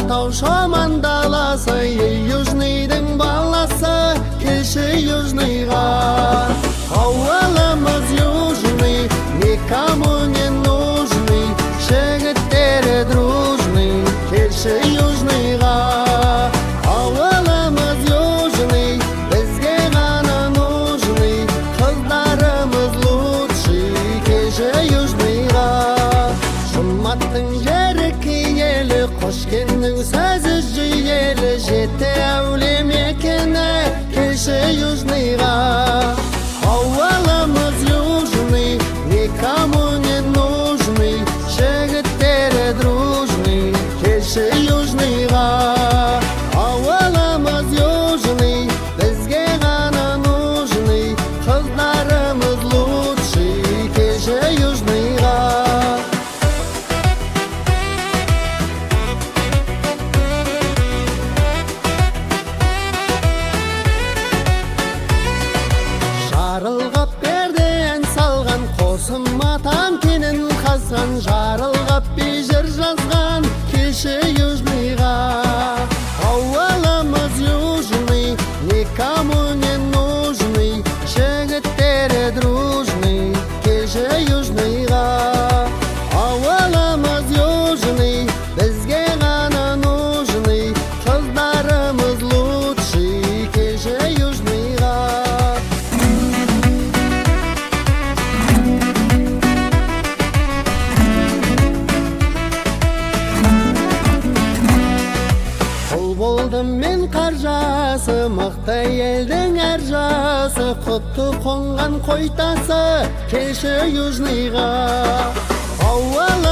тау шаман даласы, южныйдың баласы, келші южныйға. Ауылымыз южный, никому не нужный, жігіттері дружный, келші южныйға. Ауылымыз южный, бізге ғана нужный, қыздарымыз лучший, келші южныйға. Жұматтың жері киелі, Қошкеннің сөзі жүйелі, жеті әуле мекені, келші южныйға. Ауылымыз южный, никому не нужный, жігіттері дружный, келші южныйға. Ауылымыз южный, бізге ғана нужный, қыздарымыз лучший, келші южныйға. Жарылғап берді ән салған, қосым атам кенін қазған, жарылғап бейжір жазған, келші южныйға. Ауылымыз южный, никому не нужный, жігіттері дружный, келші южныйға. Ауылымыз южный, бізге ғана нужный, қыздарымыз лучший, келші южныйға. Болдым мен қаржасы, мықты елдің әр жасы, құтты қонған қойтасы, келші южныйға. Ауыл